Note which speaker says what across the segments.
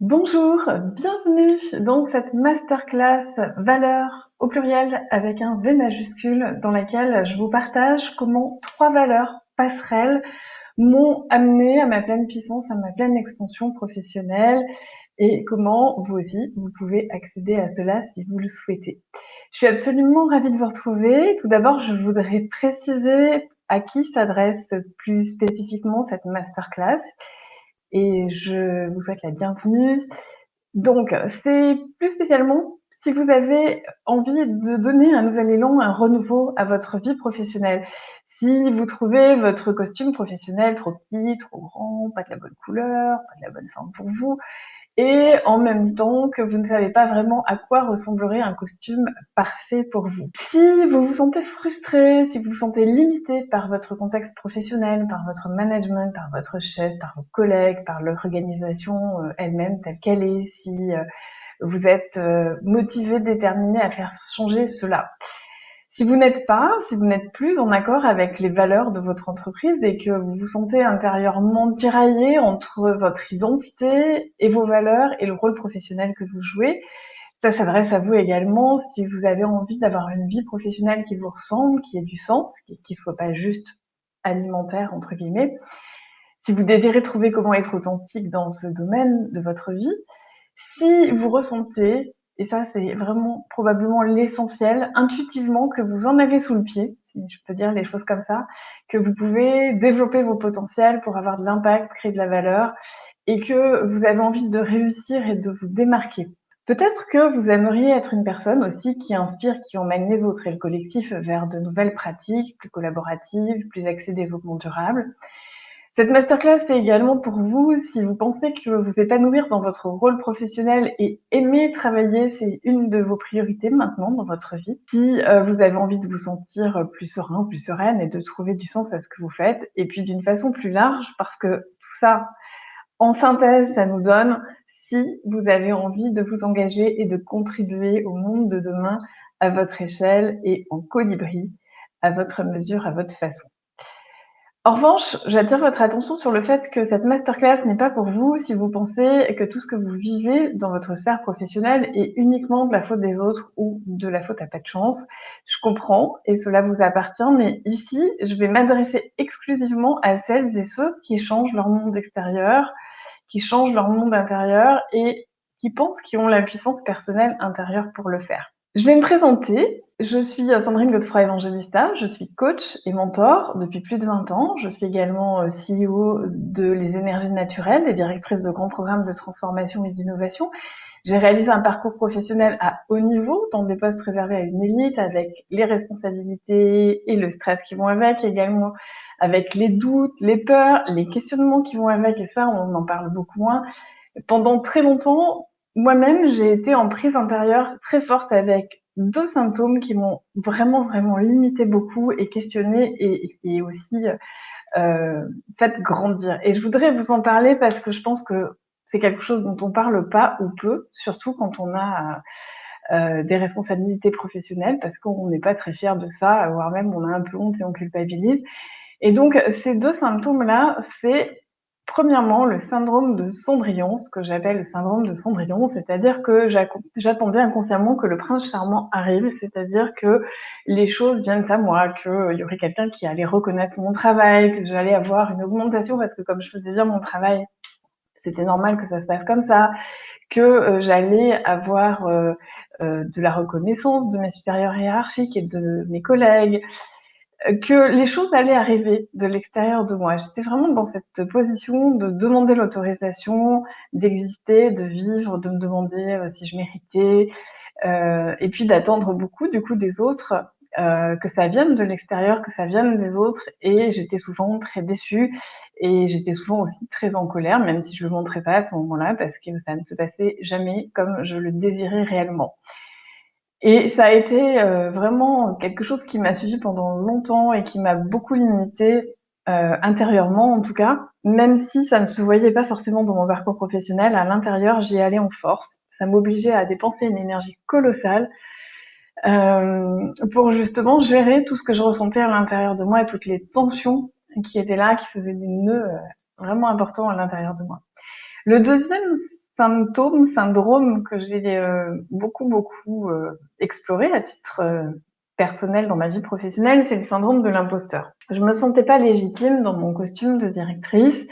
Speaker 1: Bonjour, bienvenue dans cette masterclass valeurs au pluriel avec un V majuscule dans laquelle je vous partage comment 3 valeurs passerelles m'ont amené à ma pleine puissance, à ma pleine expansion professionnelle et comment vous aussi vous pouvez accéder à cela si vous le souhaitez. Je suis absolument ravie de vous retrouver. Tout d'abord, je voudrais préciser à qui s'adresse plus spécifiquement cette masterclass et je vous souhaite la bienvenue. Donc, c'est plus spécialement si vous avez envie de donner un nouvel élan, un renouveau à votre vie professionnelle. Si vous trouvez votre costume professionnel trop petit, trop grand, pas de la bonne couleur, pas de la bonne forme pour vous, et en même temps que vous ne savez pas vraiment à quoi ressemblerait un costume parfait pour vous. Si vous vous sentez frustré, si vous vous sentez limité par votre contexte professionnel, par votre management, par votre chef, par vos collègues, par l'organisation elle-même telle qu'elle est, si vous êtes motivé, déterminé à faire changer cela. Si vous n'êtes plus en accord avec les valeurs de votre entreprise et que vous vous sentez intérieurement tiraillé entre votre identité et vos valeurs et le rôle professionnel que vous jouez, ça s'adresse à vous également si vous avez envie d'avoir une vie professionnelle qui vous ressemble, qui ait du sens, qui soit pas juste alimentaire, entre guillemets. Si vous désirez trouver comment être authentique dans ce domaine de votre vie, si vous ressentez, et ça c'est vraiment probablement l'essentiel, intuitivement que vous en avez sous le pied, si je peux dire les choses comme ça, que vous pouvez développer vos potentiels pour avoir de l'impact, créer de la valeur, et que vous avez envie de réussir et de vous démarquer. Peut-être que vous aimeriez être une personne aussi qui inspire, qui emmène les autres et le collectif vers de nouvelles pratiques plus collaboratives, plus axées développement durable. Cette masterclass est également pour vous si vous pensez que vous épanouir dans votre rôle professionnel et aimer travailler, c'est une de vos priorités maintenant dans votre vie. Si vous avez envie de vous sentir plus serein, plus sereine et de trouver du sens à ce que vous faites. Et puis d'une façon plus large, parce que tout ça, en synthèse, ça nous donne si vous avez envie de vous engager et de contribuer au monde de demain à votre échelle et en colibri, à votre mesure, à votre façon. En revanche, j'attire votre attention sur le fait que cette masterclass n'est pas pour vous si vous pensez que tout ce que vous vivez dans votre sphère professionnelle est uniquement de la faute des autres ou de la faute à pas de chance. Je comprends et cela vous appartient, mais ici, je vais m'adresser exclusivement à celles et ceux qui changent leur monde extérieur, qui changent leur monde intérieur et qui pensent qu'ils ont la puissance personnelle intérieure pour le faire. Je vais me présenter. Je suis Sandrine Godefroy Evangelista. Je suis coach et mentor depuis plus de 20 ans. Je suis également CEO de Les Énergies Naturelles et directrice de grands programmes de transformation et d'innovation. J'ai réalisé un parcours professionnel à haut niveau, dans des postes réservés à une élite, avec les responsabilités et le stress qui vont avec, également avec les doutes, les peurs, les questionnements qui vont avec, et ça, on en parle beaucoup moins. Pendant très longtemps, moi-même, j'ai été en prise intérieure très forte avec 2 symptômes qui m'ont vraiment, vraiment limité beaucoup et questionné et aussi fait grandir. Et je voudrais vous en parler parce que je pense que c'est quelque chose dont on parle pas ou peu, surtout quand on a des responsabilités professionnelles, parce qu'on n'est pas très fier de ça, voire même on a un peu honte et on culpabilise. Et donc, ces 2 symptômes-là, c'est premièrement le syndrome de Cendrillon, ce que j'appelle le syndrome de Cendrillon, c'est-à-dire que j'attendais inconsciemment que le prince charmant arrive, c'est-à-dire que les choses viennent à moi, qu'il y aurait quelqu'un qui allait reconnaître mon travail, que j'allais avoir une augmentation parce que comme je faisais bien mon travail, c'était normal que ça se passe comme ça, que j'allais avoir de la reconnaissance de mes supérieurs hiérarchiques et de mes collègues, que les choses allaient arriver de l'extérieur de moi. J'étais vraiment dans cette position de demander l'autorisation d'exister, de vivre, de me demander si je méritais, et puis d'attendre beaucoup du coup des autres, que ça vienne de l'extérieur, que ça vienne des autres, et j'étais souvent très déçue et j'étais souvent aussi très en colère, même si je le montrais pas à ce moment-là, parce que ça ne se passait jamais comme je le désirais réellement. Et ça a été vraiment quelque chose qui m'a suivie pendant longtemps et qui m'a beaucoup limitée, intérieurement en tout cas, même si ça ne se voyait pas forcément dans mon parcours professionnel. À l'intérieur, j'y allais en force. Ça m'obligeait à dépenser une énergie colossale, pour justement gérer tout ce que je ressentais à l'intérieur de moi et toutes les tensions qui étaient là, qui faisaient des nœuds, vraiment importants à l'intérieur de moi. Le deuxième syndrome que j'ai beaucoup exploré à titre personnel dans ma vie professionnelle, c'est le syndrome de l'imposteur. Je me sentais pas légitime dans mon costume de directrice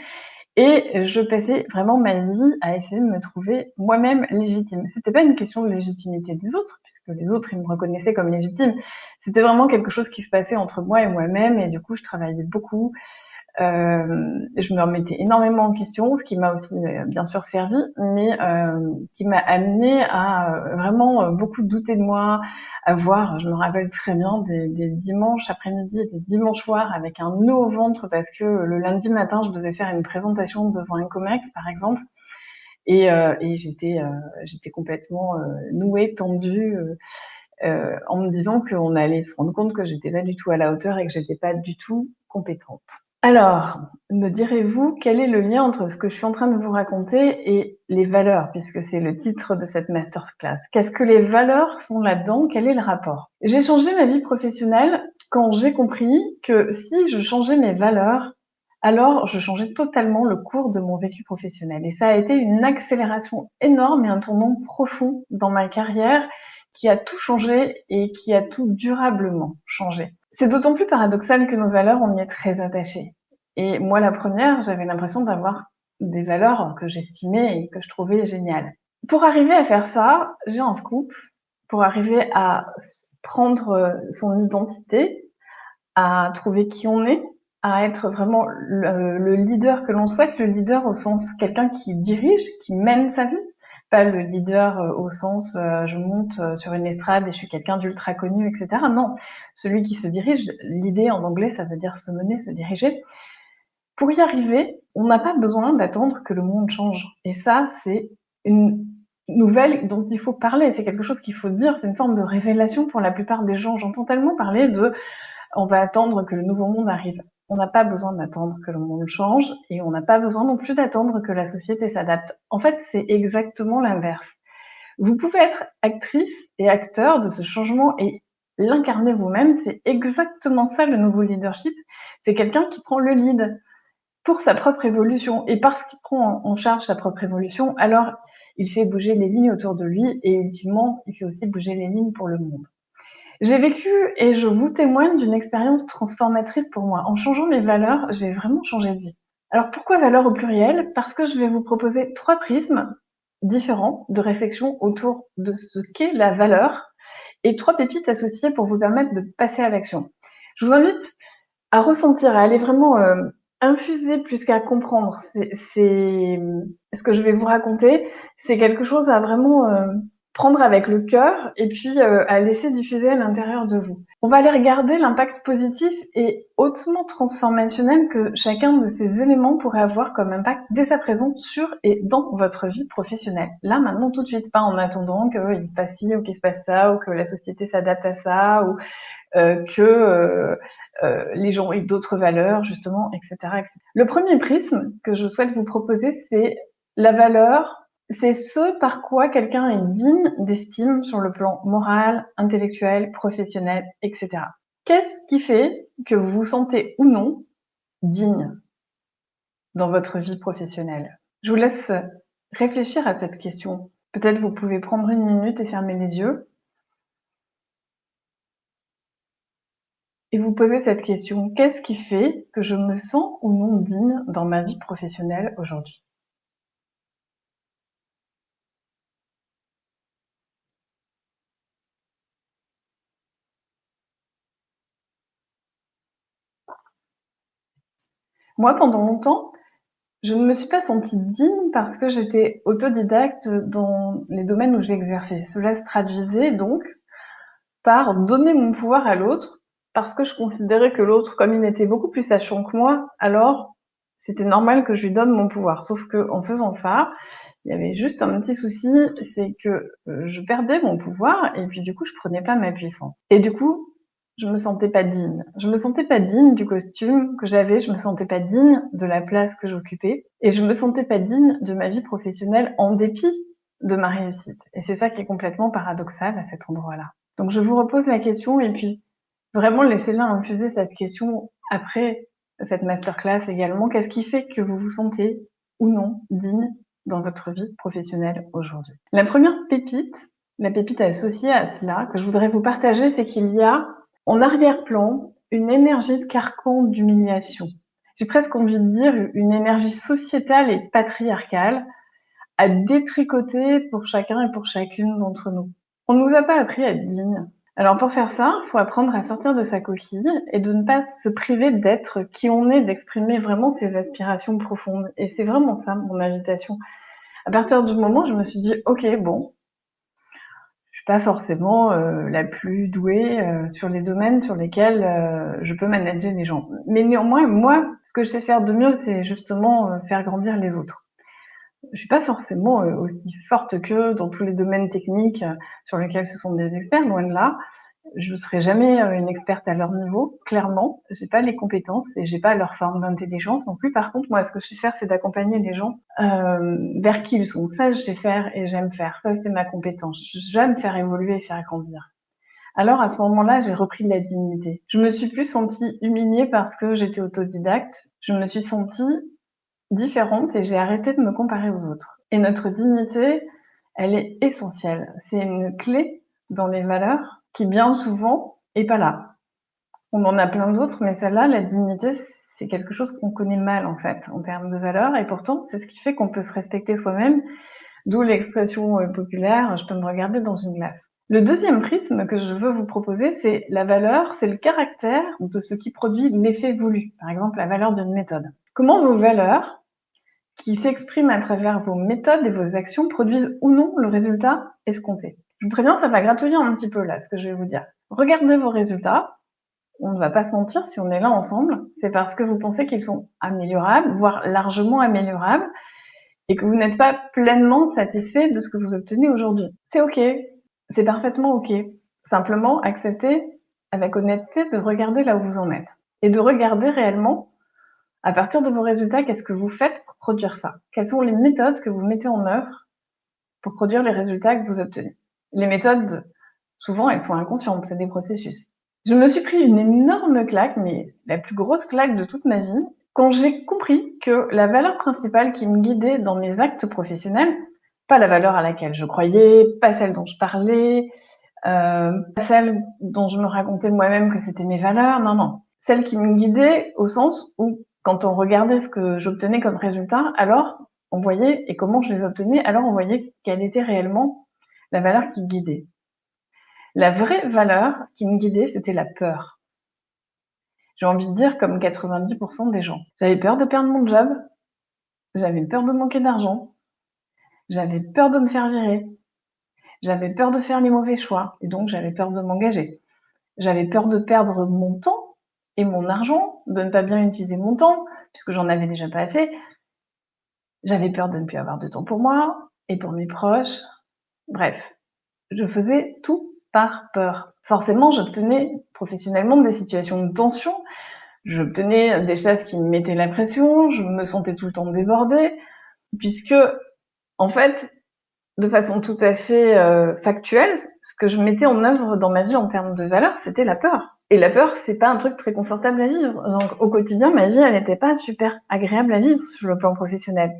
Speaker 1: et je passais vraiment ma vie à essayer de me trouver moi-même légitime. C'était pas une question de légitimité des autres, puisque les autres, ils me reconnaissaient comme légitime. C'était vraiment quelque chose qui se passait entre moi et moi-même, et du coup, je travaillais beaucoup. Je me remettais énormément en question, ce qui m'a aussi bien sûr servi, mais qui m'a amené à vraiment beaucoup douter de moi, à voir, je me rappelle très bien, des dimanches après-midi et des dimanches soirs avec un nœud au ventre parce que le lundi matin, je devais faire une présentation devant un comex, par exemple, et j'étais complètement nouée, tendue, en me disant qu'on allait se rendre compte que j'étais pas du tout à la hauteur et que j'étais pas du tout compétente. Alors, me direz-vous quel est le lien entre ce que je suis en train de vous raconter et les valeurs, puisque c'est le titre de cette masterclass? Qu'est-ce que les valeurs font là-dedans? Quel est le rapport? J'ai changé ma vie professionnelle quand j'ai compris que si je changeais mes valeurs, alors je changeais totalement le cours de mon vécu professionnel. Et ça a été une accélération énorme et un tournant profond dans ma carrière qui a tout changé et qui a tout durablement changé. C'est d'autant plus paradoxal que nos valeurs, on y est très attachés. Et moi, la première, j'avais l'impression d'avoir des valeurs que j'estimais et que je trouvais géniales. Pour arriver à faire ça, j'ai un scoop. Pour arriver à prendre son identité, à trouver qui on est, à être vraiment le leader que l'on souhaite, le leader au sens quelqu'un qui dirige, qui mène sa vie, pas le leader au sens je monte sur une estrade et je suis quelqu'un d'ultra connu, etc. Non, celui qui se dirige, l'idée en anglais ça veut dire se mener, se diriger. Pour y arriver, on n'a pas besoin d'attendre que le monde change. Et ça, c'est une nouvelle dont il faut parler, c'est quelque chose qu'il faut dire, c'est une forme de révélation pour la plupart des gens. J'entends tellement parler de on va attendre que le nouveau monde arrive. On n'a pas besoin d'attendre que le monde change et on n'a pas besoin non plus d'attendre que la société s'adapte. En fait, c'est exactement l'inverse. Vous pouvez être actrice et acteur de ce changement et l'incarner vous-même. C'est exactement ça le nouveau leadership. C'est quelqu'un qui prend le lead pour sa propre évolution. Et parce qu'il prend en charge sa propre évolution, alors il fait bouger les lignes autour de lui et ultimement, il fait aussi bouger les lignes pour le monde. J'ai vécu et je vous témoigne d'une expérience transformatrice pour moi. En changeant mes valeurs, j'ai vraiment changé de vie. Alors pourquoi valeurs au pluriel? Parce que je vais vous proposer 3 prismes différents de réflexion autour de ce qu'est la valeur et 3 pépites associées pour vous permettre de passer à l'action. Je vous invite à ressentir, à aller vraiment infuser plus qu'à comprendre. Ce que je vais vous raconter, c'est quelque chose à vraiment prendre avec le cœur et puis à laisser diffuser à l'intérieur de vous. On va aller regarder l'impact positif et hautement transformationnel que chacun de ces éléments pourrait avoir comme impact dès à présent sur et dans votre vie professionnelle. Là, maintenant, tout de suite, pas en attendant qu'il se passe ci ou qu'il se passe ça ou que la société s'adapte à ça ou que les gens aient d'autres valeurs, justement, etc., etc. Le premier prisme que je souhaite vous proposer, c'est la valeur. C'est ce par quoi quelqu'un est digne d'estime sur le plan moral, intellectuel, professionnel, etc. Qu'est-ce qui fait que vous vous sentez ou non digne dans votre vie professionnelle? Je vous laisse réfléchir à cette question. Peut-être vous pouvez prendre une minute et fermer les yeux et vous poser cette question. Qu'est-ce qui fait que je me sens ou non digne dans ma vie professionnelle aujourd'hui? Moi, pendant longtemps, je ne me suis pas sentie digne parce que j'étais autodidacte dans les domaines où j'ai exercé. Cela se traduisait donc par donner mon pouvoir à l'autre parce que je considérais que l'autre, comme il était beaucoup plus sachant que moi, alors c'était normal que je lui donne mon pouvoir. Sauf que en faisant ça, il y avait juste un petit souci, c'est que je perdais mon pouvoir et puis du coup, je prenais pas ma puissance. Et du coup, je me sentais pas digne. Je me sentais pas digne du costume que j'avais, je me sentais pas digne de la place que j'occupais et je me sentais pas digne de ma vie professionnelle en dépit de ma réussite. Et c'est ça qui est complètement paradoxal à cet endroit-là. Donc je vous repose la question et puis vraiment laissez-la infuser cette question après cette masterclass également. Qu'est-ce qui fait que vous vous sentez ou non digne dans votre vie professionnelle aujourd'hui? La première pépite, la pépite associée à cela, que je voudrais vous partager, c'est qu'il y a en arrière-plan une énergie de carcan d'humiliation. J'ai presque envie de dire une énergie sociétale et patriarcale à détricoter pour chacun et pour chacune d'entre nous. On ne nous a pas appris à être dignes. Alors pour faire ça, il faut apprendre à sortir de sa coquille et de ne pas se priver d'être qui on est, d'exprimer vraiment ses aspirations profondes. Et c'est vraiment ça mon invitation. À partir du moment où je me suis dit, ok, bon, je suis pas forcément la plus douée sur les domaines sur lesquels je peux manager les gens. Mais néanmoins, moi, ce que je sais faire de mieux, c'est justement faire grandir les autres. Je suis pas forcément aussi forte qu'eux dans tous les domaines techniques sur lesquels ce sont des experts, loin de là. Je ne serai jamais une experte à leur niveau, clairement. J'ai pas les compétences et j'ai pas leur forme d'intelligence non plus. Par contre, moi, ce que je sais faire, c'est d'accompagner les gens vers qui ils sont. Ça, je sais faire et j'aime faire. Ça, c'est ma compétence. J'aime faire évoluer et faire grandir. Alors, à ce moment-là, j'ai repris de la dignité. Je me suis plus sentie humiliée parce que j'étais autodidacte. Je me suis sentie différente et j'ai arrêté de me comparer aux autres. Et notre dignité, elle est essentielle. C'est une clé dans les valeurs qui, bien souvent, est pas là. On en a plein d'autres, mais celle-là, la dignité, c'est quelque chose qu'on connaît mal, en fait, en termes de valeurs. Et pourtant, c'est ce qui fait qu'on peut se respecter soi-même, d'où l'expression populaire « je peux me regarder dans une glace ». Le deuxième prisme que je veux vous proposer, c'est la valeur, c'est le caractère de ce qui produit l'effet voulu. Par exemple, la valeur d'une méthode. Comment vos valeurs qui s'expriment à travers vos méthodes et vos actions produisent ou non le résultat escompté. Je vous préviens, ça va gratouiller un petit peu là, ce que je vais vous dire. Regardez vos résultats. On ne va pas se mentir, si on est là ensemble, c'est parce que vous pensez qu'ils sont améliorables, voire largement améliorables, et que vous n'êtes pas pleinement satisfait de ce que vous obtenez aujourd'hui. C'est ok, c'est parfaitement ok. Simplement, acceptez avec honnêteté de regarder là où vous en êtes. Et de regarder réellement à partir de vos résultats, qu'est-ce que vous faites pour produire ça? Quelles sont les méthodes que vous mettez en œuvre pour produire les résultats que vous obtenez? Les méthodes, souvent, elles sont inconscientes, c'est des processus. Je me suis pris une énorme claque, mais la plus grosse claque de toute ma vie, quand j'ai compris que la valeur principale qui me guidait dans mes actes professionnels, pas la valeur à laquelle je croyais, pas celle dont je parlais, pas celle dont je me racontais moi-même que c'était mes valeurs, non. Celle qui me guidait au sens où quand on regardait ce que j'obtenais comme résultat, alors on voyait, et comment je les obtenais, alors on voyait quelle était réellement la valeur qui me guidait. La vraie valeur qui me guidait, c'était la peur. J'ai envie de dire comme 90% des gens. J'avais peur de perdre mon job, j'avais peur de manquer d'argent, j'avais peur de me faire virer, j'avais peur de faire les mauvais choix, et donc j'avais peur de m'engager. J'avais peur de perdre mon temps et mon argent, de ne pas bien utiliser mon temps, puisque j'en avais déjà pas assez. J'avais peur de ne plus avoir de temps pour moi et pour mes proches. Bref, je faisais tout par peur. Forcément, j'obtenais professionnellement des situations de tension, j'obtenais des chefs qui me mettaient la pression, je me sentais tout le temps débordée, puisque, en fait, de façon tout à fait factuelle, ce que je mettais en œuvre dans ma vie en termes de valeurs, c'était la peur. Et la peur, c'est pas un truc très confortable à vivre. Donc au quotidien, ma vie, elle n'était pas super agréable à vivre sur le plan professionnel.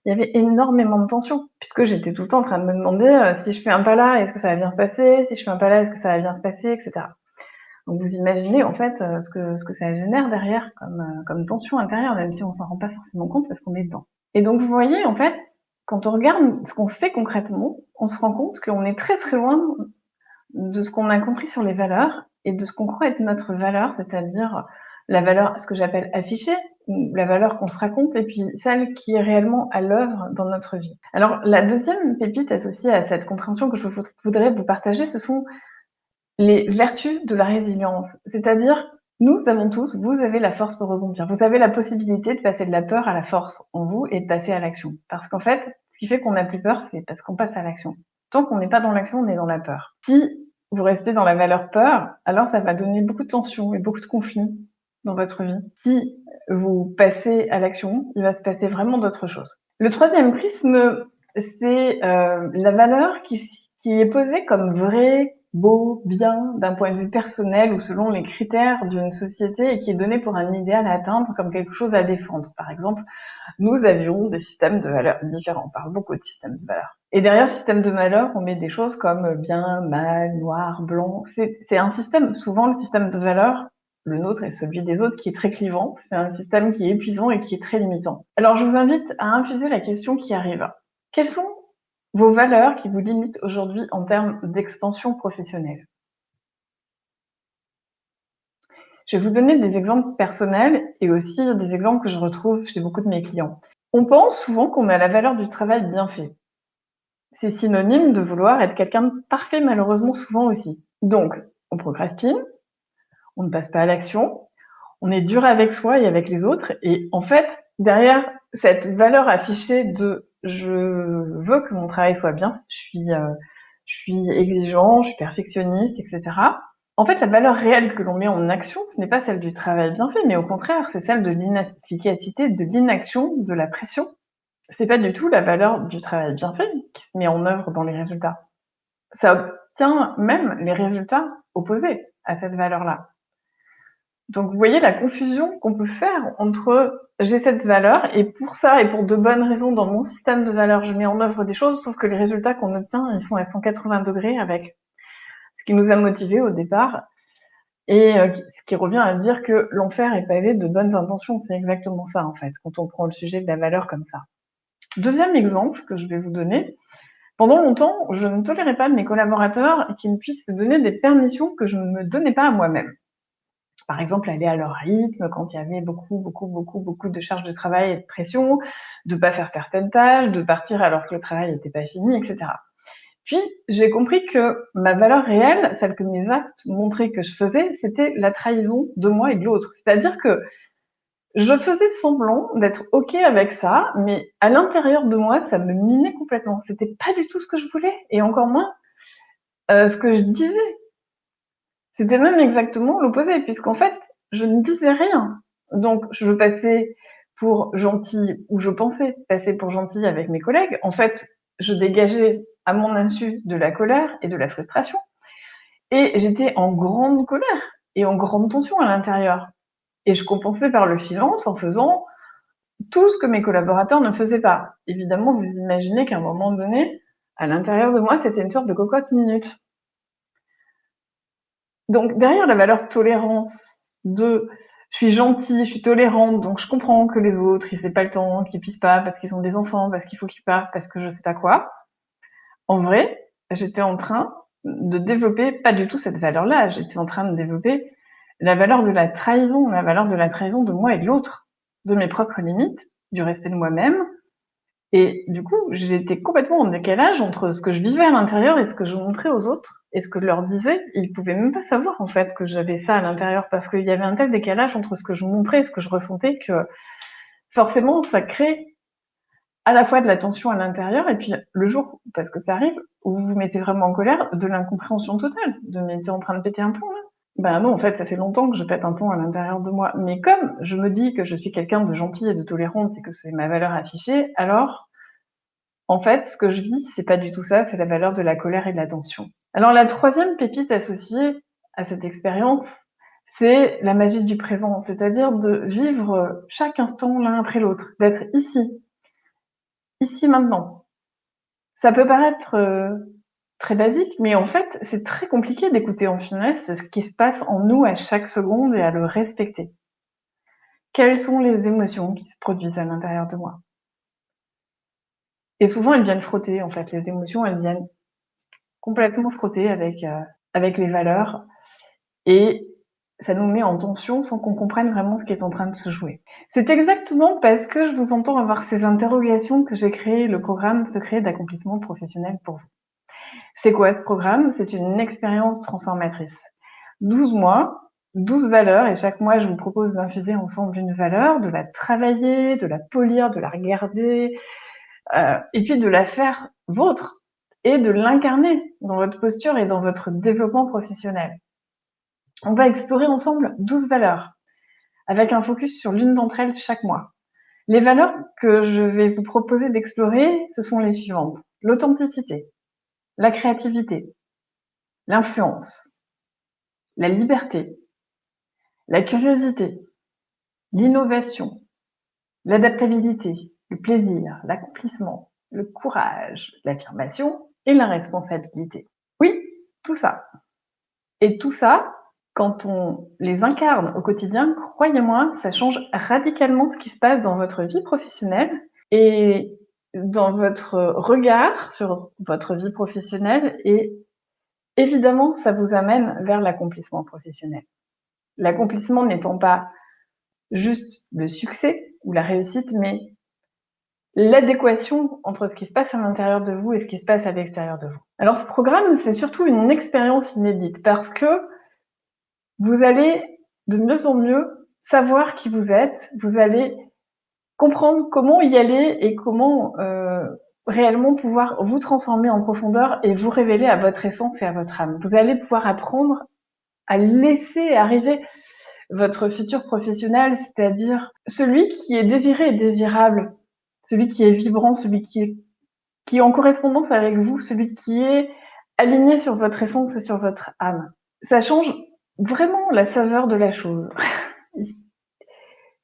Speaker 1: Il y avait énormément de tensions, puisque j'étais tout le temps en train de me demander si je fais un pas là, est-ce que ça va bien se passer? Si je fais un pas là, est-ce que ça va bien se passer, etc. Donc vous imaginez en fait ce que ça génère derrière comme tension intérieure, même si on s'en rend pas forcément compte parce qu'on est dedans. Et donc vous voyez en fait, quand on regarde ce qu'on fait concrètement, on se rend compte qu'on est très très loin de ce qu'on a compris sur les valeurs et de ce qu'on croit être notre valeur, c'est-à-dire la valeur, ce que j'appelle affichée, ou la valeur qu'on se raconte, et puis celle qui est réellement à l'œuvre dans notre vie. Alors la deuxième pépite associée à cette compréhension que je voudrais vous partager, ce sont les vertus de la résilience. C'est-à-dire, nous avons tous, vous avez la force pour rebondir. Vous avez la possibilité de passer de la peur à la force en vous et de passer à l'action. Parce qu'en fait, ce qui fait qu'on n'a plus peur, c'est parce qu'on passe à l'action. Tant qu'on n'est pas dans l'action, on est dans la peur. Si vous restez dans la valeur peur, alors ça va donner beaucoup de tensions et beaucoup de conflits dans votre vie. Si vous passez à l'action, il va se passer vraiment d'autres choses. Le troisième prisme, c'est la valeur qui est posée comme vraie, beau, bien, d'un point de vue personnel ou selon les critères d'une société et qui est donné pour un idéal à atteindre comme quelque chose à défendre. Par exemple, nous avions des systèmes de valeurs différents. On parle beaucoup de systèmes de valeurs. Et derrière ce système de valeurs, on met des choses comme bien, mal, noir, blanc. C'est un système, souvent le système de valeurs, le nôtre et celui des autres, qui est très clivant. C'est un système qui est épuisant et qui est très limitant. Alors je vous invite à infuser la question qui arrive. Quelles sont vos valeurs qui vous limitent aujourd'hui en termes d'expansion professionnelle? Je vais vous donner des exemples personnels et aussi des exemples que je retrouve chez beaucoup de mes clients. On pense souvent qu'on a la valeur du travail bien fait. C'est synonyme de vouloir être quelqu'un de parfait, malheureusement souvent aussi. Donc, on procrastine, on ne passe pas à l'action, on est dur avec soi et avec les autres, et en fait, derrière cette valeur affichée de je veux que mon travail soit bien, je suis exigeant, je suis perfectionniste, etc. En fait, la valeur réelle que l'on met en action, ce n'est pas celle du travail bien fait, mais au contraire, c'est celle de l'inefficacité, de l'inaction, de la pression. C'est pas du tout la valeur du travail bien fait qui se met en œuvre dans les résultats. Ça obtient même les résultats opposés à cette valeur-là. Donc vous voyez la confusion qu'on peut faire entre j'ai cette valeur et pour ça et pour de bonnes raisons dans mon système de valeurs, je mets en œuvre des choses, sauf que les résultats qu'on obtient, ils sont à 180 degrés avec ce qui nous a motivés au départ et ce qui revient à dire que l'enfer est pavé de bonnes intentions. C'est exactement ça en fait, quand on prend le sujet de la valeur comme ça. Deuxième exemple que je vais vous donner, pendant longtemps, je ne tolérais pas de mes collaborateurs qui me puissent donner des permissions que je ne me donnais pas à moi-même. Par exemple, aller à leur rythme quand il y avait beaucoup de charges de travail et de pression, de pas faire certaines tâches, de partir alors que le travail n'était pas fini, etc. Puis, j'ai compris que ma valeur réelle, celle que mes actes montraient que je faisais, c'était la trahison de moi et de l'autre. C'est-à-dire que je faisais semblant d'être OK avec ça, mais à l'intérieur de moi, ça me minait complètement. C'était pas du tout ce que je voulais et encore moins ce que je disais. C'était même exactement l'opposé puisqu'en fait, je ne disais rien. Donc je passais pour gentille ou je pensais passer pour gentille avec mes collègues. En fait, je dégageais à mon insu de la colère et de la frustration et j'étais en grande colère et en grande tension à l'intérieur. Et je compensais par le silence en faisant tout ce que mes collaborateurs ne faisaient pas. Évidemment, vous imaginez qu'à un moment donné, à l'intérieur de moi, c'était une sorte de cocotte minute. Donc, derrière la valeur tolérance de je suis gentille, je suis tolérante, donc je comprends que les autres, ils n'aient pas le temps, qu'ils puissent pas, parce qu'ils ont des enfants, parce qu'il faut qu'ils partent, parce que je sais pas quoi. En vrai, j'étais en train de développer pas du tout cette valeur-là. J'étais en train de développer la valeur de la trahison de moi et de l'autre, de mes propres limites, du respect de moi-même. Et du coup, j'étais complètement en décalage entre ce que je vivais à l'intérieur et ce que je montrais aux autres et ce que je leur disais. Ils pouvaient même pas savoir en fait que j'avais ça à l'intérieur parce qu'il y avait un tel décalage entre ce que je montrais et ce que je ressentais que forcément ça crée à la fois de la tension à l'intérieur et puis le jour, parce que ça arrive, où vous vous mettez vraiment en colère, de l'incompréhension totale, de me dire en train de péter un plomb là. Ben non, en fait, ça fait longtemps que je pète un plomb à l'intérieur de moi. Mais comme je me dis que je suis quelqu'un de gentil et de tolérante et que c'est ma valeur affichée, alors en fait, ce que je vis, c'est pas du tout ça, c'est la valeur de la colère et de la tension. Alors la troisième pépite associée à cette expérience, c'est la magie du présent, c'est-à-dire de vivre chaque instant l'un après l'autre, d'être ici maintenant. Ça peut paraître très basique, mais en fait, c'est très compliqué d'écouter en finesse ce qui se passe en nous à chaque seconde et à le respecter. Quelles sont les émotions qui se produisent à l'intérieur de moi? Et souvent, elles viennent frotter, en fait, les émotions, elles viennent complètement frotter avec les valeurs et ça nous met en tension sans qu'on comprenne vraiment ce qui est en train de se jouer. C'est exactement parce que je vous entends avoir ces interrogations que j'ai créé le programme Secret d'accomplissement professionnel pour vous. C'est quoi ce programme? C'est une expérience transformatrice. 12 mois, 12 valeurs et chaque mois je vous propose d'infuser ensemble une valeur, de la travailler, de la polir, de la regarder et puis de la faire vôtre et de l'incarner dans votre posture et dans votre développement professionnel. On va explorer ensemble 12 valeurs, avec un focus sur l'une d'entre elles chaque mois. Les valeurs que je vais vous proposer d'explorer, ce sont les suivantes. L'authenticité, la créativité, l'influence, la liberté, la curiosité, l'innovation, l'adaptabilité, le plaisir, l'accomplissement, le courage, l'affirmation et la responsabilité. Oui, tout ça. Et tout ça, quand on les incarne au quotidien, croyez-moi, ça change radicalement ce qui se passe dans votre vie professionnelle et dans votre regard sur votre vie professionnelle et évidemment, ça vous amène vers l'accomplissement professionnel. L'accomplissement n'étant pas juste le succès ou la réussite, mais l'adéquation entre ce qui se passe à l'intérieur de vous et ce qui se passe à l'extérieur de vous. Alors ce programme, c'est surtout une expérience inédite parce que vous allez de mieux en mieux savoir qui vous êtes, vous allez comprendre comment y aller et comment réellement pouvoir vous transformer en profondeur et vous révéler à votre essence et à votre âme. Vous allez pouvoir apprendre à laisser arriver votre futur professionnel, c'est-à-dire celui qui est désiré et désirable, celui qui est vibrant, celui qui est en correspondance avec vous, celui qui est aligné sur votre essence et sur votre âme. Ça change vraiment la saveur de la chose.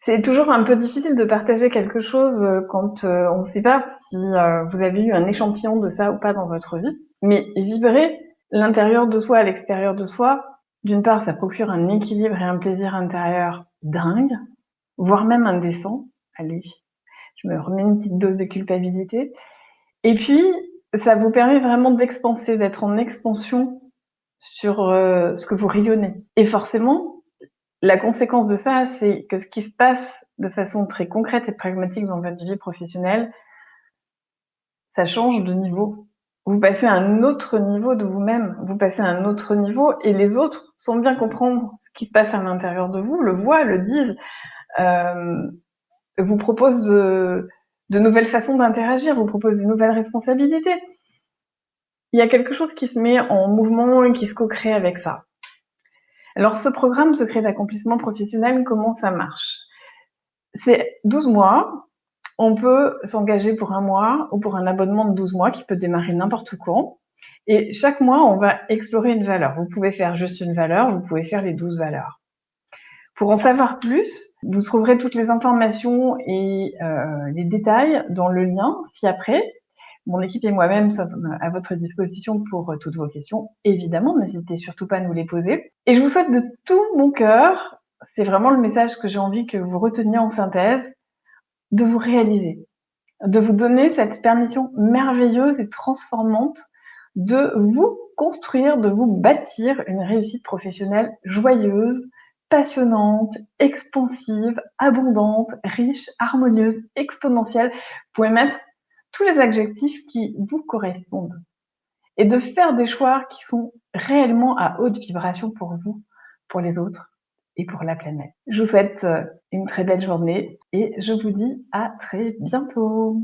Speaker 1: C'est toujours un peu difficile de partager quelque chose quand on ne sait pas si vous avez eu un échantillon de ça ou pas dans votre vie. Mais vibrer l'intérieur de soi à l'extérieur de soi, d'une part, ça procure un équilibre et un plaisir intérieur dingue, voire même indécent. Allez, je me remets une petite dose de culpabilité. Et puis, ça vous permet vraiment d'expanser, d'être en expansion sur ce que vous rayonnez. Et forcément, la conséquence de ça, c'est que ce qui se passe de façon très concrète et pragmatique dans votre vie professionnelle, ça change de niveau. Vous passez à un autre niveau de vous-même, vous passez à un autre niveau et les autres, sans bien comprendre ce qui se passe à l'intérieur de vous, le voient, le disent, vous proposent de nouvelles façons d'interagir, vous proposent de nouvelles responsabilités. Il y a quelque chose qui se met en mouvement et qui se co-crée avec ça. Alors ce programme Secret d'accomplissement professionnel, comment ça marche? C'est 12 mois. On peut s'engager pour 1 mois ou pour un abonnement de 12 mois qui peut démarrer n'importe quand. Et chaque mois, on va explorer une valeur. Vous pouvez faire juste une valeur, vous pouvez faire les 12 valeurs. Pour en savoir plus, vous trouverez toutes les informations et les détails dans le lien ci-après. Mon équipe et moi-même sommes à votre disposition pour toutes vos questions. Évidemment, n'hésitez surtout pas à nous les poser. Et je vous souhaite de tout mon cœur, c'est vraiment le message que j'ai envie que vous reteniez en synthèse, de vous réaliser, de vous donner cette permission merveilleuse et transformante de vous construire, de vous bâtir une réussite professionnelle joyeuse, passionnante, expansive, abondante, riche, harmonieuse, exponentielle. Vous pouvez mettre tous les adjectifs qui vous correspondent et de faire des choix qui sont réellement à haute vibration pour vous, pour les autres et pour la planète. Je vous souhaite une très belle journée et je vous dis à très bientôt.